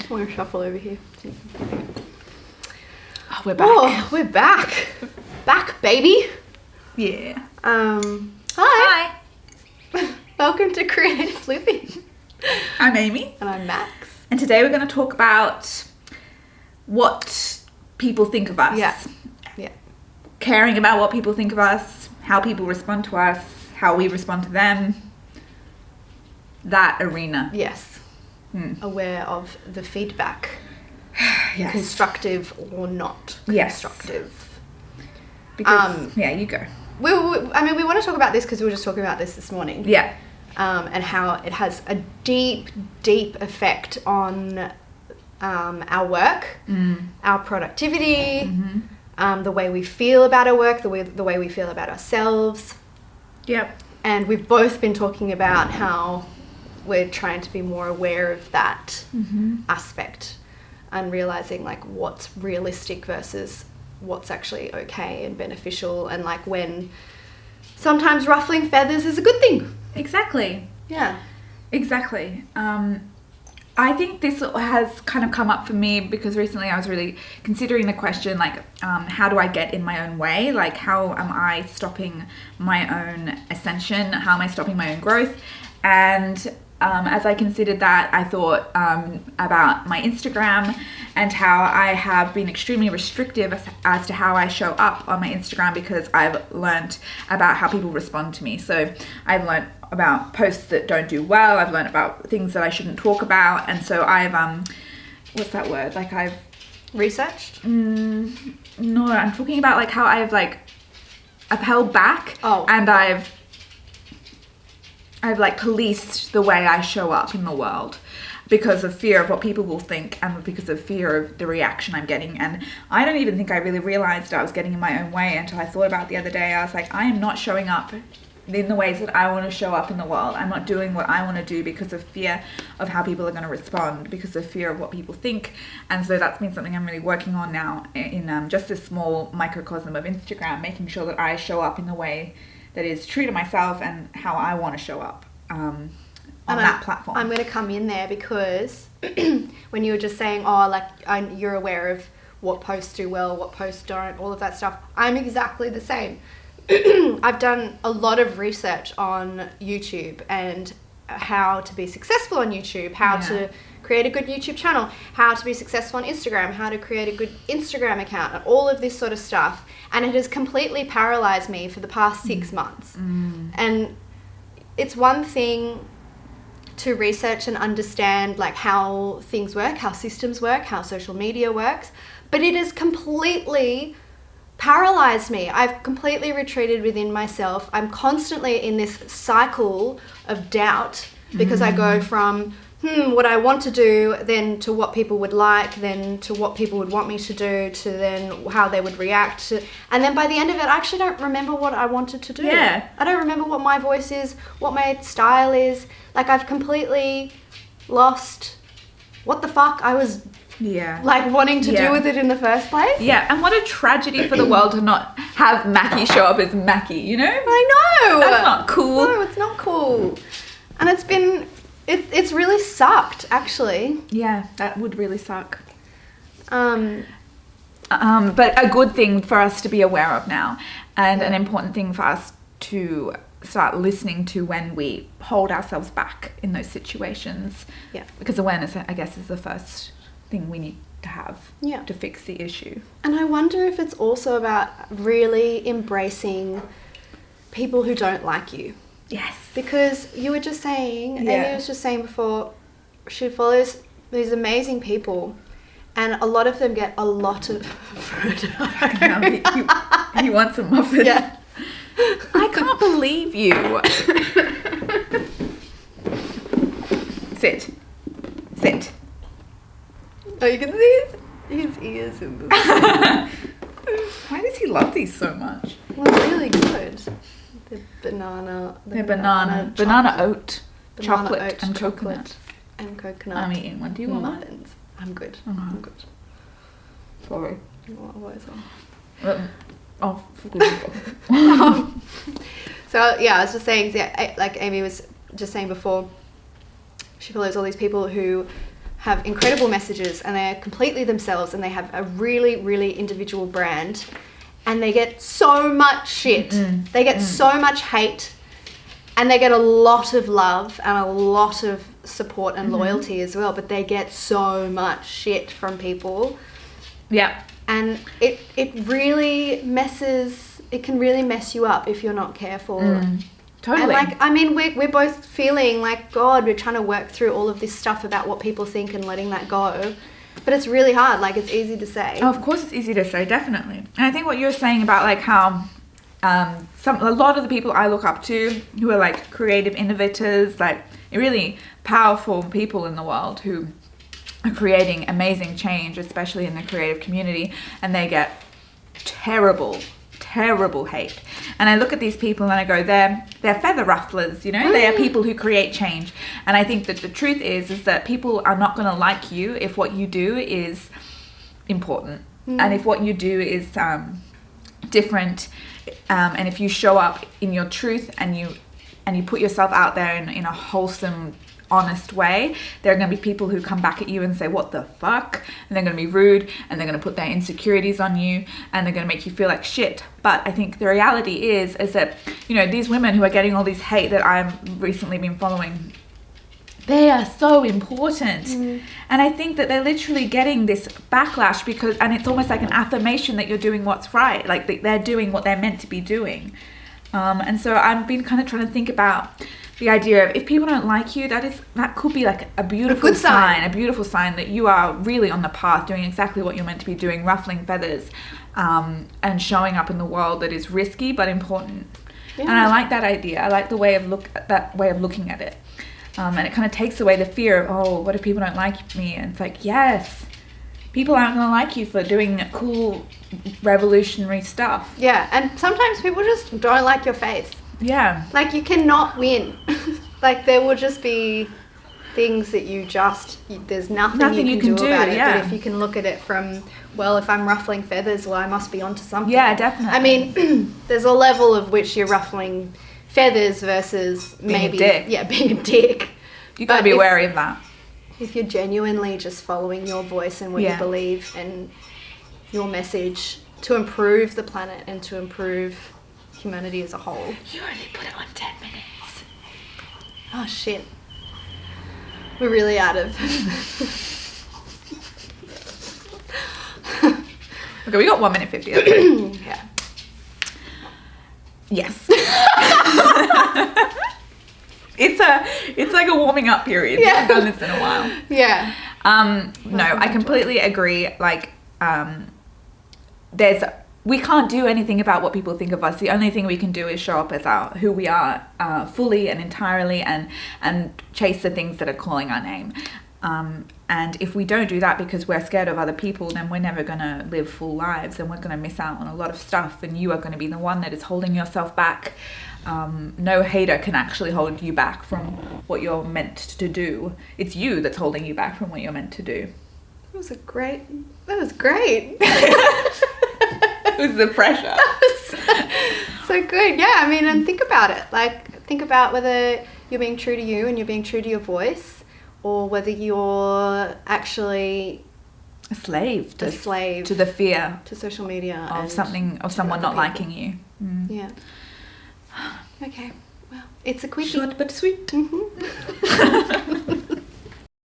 I'm going to shuffle over here. Oh, we're back. Oh, we're back. Back, baby. Yeah. Hi. Welcome to Creative Living. I'm Amy. And I'm Max. And today we're going to talk about what people think of us. Yeah. Caring about what people think of us, how people respond to us, how we respond to them. That arena. Yes. Aware of the feedback. Yes. Constructive or not constructive. Because, you go. We want to talk about this because we were just talking about this morning. Yeah. And how it has a deep, deep effect on our work, our productivity, the way we feel about our work, the way we feel about ourselves. Yep. And we've both been talking about how we're trying to be more aware of that aspect and realizing like what's realistic versus what's actually okay and beneficial, and like when sometimes ruffling feathers is a good thing. Exactly. Yeah. Exactly. I think this has kind of come up for me because recently I was really considering the question, like, how do I get in my own way? Like, how am I stopping my own ascension? How am I stopping my own growth? And as I considered that, I thought about my Instagram and how I have been extremely restrictive as to how I show up on my Instagram because I've learned about how people respond to me. So I've learned about posts that don't do well. I've learned about things that I shouldn't talk about. And so I've, what's that word? Like I've... Researched? No, I'm talking about like how I've held back. Oh. And I've like policed the way I show up in the world because of fear of what people will think and because of fear of the reaction I'm getting. And I don't even think I really realized I was getting in my own way until I thought about it the other day. I was like, I am not showing up in the ways that I want to show up in the world. I'm not doing what I want to do because of fear of how people are going to respond, because of fear of what people think. And so that's been something I'm really working on now in just this small microcosm of Instagram, making sure that I show up in the way that is true to myself and how I want to show up on that platform. I'm going to come in there because when you were just saying, you're aware of what posts do well, what posts don't, all of that stuff, I'm exactly the same. I've done a lot of research on YouTube and how to be successful on YouTube, how to create a good YouTube channel, how to be successful on Instagram, how to create a good Instagram account, and all of this sort of stuff. And it has completely paralyzed me for the past 6 months. And it's one thing to research and understand like how things work, how systems work, how social media works, but it has completely paralyzed me. I've completely retreated within myself. I'm constantly in this cycle of doubt because I go from what I want to do, then to what people would like, then to what people would want me to do, to then how they would react to, and then by the end of it, I actually don't remember what I wanted to do. Yeah. I don't remember what my voice is, what my style is. Like I've completely lost what the fuck I was like wanting to do with it in the first place. Yeah, and what a tragedy for the world to not have Mackie show up as Mackie, you know? I know. That's not cool. No, it's not cool. And it's really sucked, actually. Yeah, that would really suck. But a good thing for us to be aware of now, and an important thing for us to start listening to when we hold ourselves back in those situations. Yeah. Because awareness, I guess, is the first thing we need to have to fix the issue. And I wonder if it's also about really embracing people who don't like you. Yes. Because you were just saying, Amy was just saying before, she follows these amazing people and a lot of them get a lot of He wants a muffin. Yeah. I can't believe you. Sit. Oh, you can see his ears in this. Why does he love these so much? Well, it's really good. The banana oat, chocolate, and coconut. And coconut. I'm eating one. Do you want one? Muffins. I'm good. Uh-huh. I'm good. Sorry. What is So yeah, I was just saying, like Amy was just saying before, she follows all these people who have incredible messages and they're completely themselves and they have a really, really individual brand and they get so much shit. They get so much hate and they get a lot of love and a lot of support and loyalty as well, but they get so much shit from people. Yeah. And it really it can really mess you up if you're not careful. Totally. And like, I mean, we're both feeling like, God, we're trying to work through all of this stuff about what people think and letting that go. But it's really hard. Like, it's easy to say. Oh, of course it's easy to say, definitely. And I think what you're saying about like how a lot of the people I look up to who are like creative innovators, like really powerful people in the world who are creating amazing change, especially in the creative community, and they get terrible hate. And I look at these people and I go, they're feather rufflers, you know? They are people who create change. And I think that the truth is that people are not going to like you if what you do is important. And if what you do is different, and if you show up in your truth and you put yourself out there in a wholesome, honest way, there are going to be people who come back at you and say, what the fuck? And they're going to be rude and they're going to put their insecurities on you and they're going to make you feel like shit. But I think the reality is that, you know, these women who are getting all this hate that I've recently been following, they are so important. And I think that they're literally getting this backlash and it's almost like an affirmation that you're doing what's right. Like they're doing what they're meant to be doing. And so I've been kind of trying to think about the idea of if people don't like you, that could be like a beautiful sign that you are really on the path, doing exactly what you're meant to be doing, ruffling feathers, and showing up in the world that is risky but important. Yeah. And I like that idea. I like that way of looking at it. And it kind of takes away the fear of, oh, what if people don't like me? And it's like, yes, people aren't going to like you for doing cool, revolutionary stuff. Yeah, and sometimes people just don't like your face. Yeah. Like, you cannot win. Like, there will just be things that there's nothing you can do about it. Yeah. But if you can look at it from, well, if I'm ruffling feathers, well, I must be onto something. Yeah, definitely. I mean, there's a level of which you're ruffling feathers versus being a dick. Yeah, being a dick. You got to be wary of that. If you're genuinely just following your voice and what you believe and your message to improve the planet and to improve humanity as a whole. You only put it on 10 minutes. Oh, shit. We're really out of... Okay, we got 1 minute 50. Okay. Yeah. Yes. It's like a warming up period. Yeah. We haven't done this in a while. Yeah. No, I completely agree. Like, we can't do anything about what people think of us. The only thing we can do is show up as who we are, fully and entirely, and chase the things that are calling our name. And if we don't do that because we're scared of other people, then we're never going to live full lives and we're going to miss out on a lot of stuff, and you are going to be the one that is holding yourself back. No hater can actually hold you back from what you're meant to do. It's you that's holding you back from what you're meant to do. That was great. It was the pressure. So good. Yeah, I mean, and think about it. Like, think about whether you're being true to you and you're being true to your voice, or whether you're actually a slave to the fear to social media of someone not liking you. Yeah. Okay. Well, it's a quickie. Short but sweet. Mm-hmm.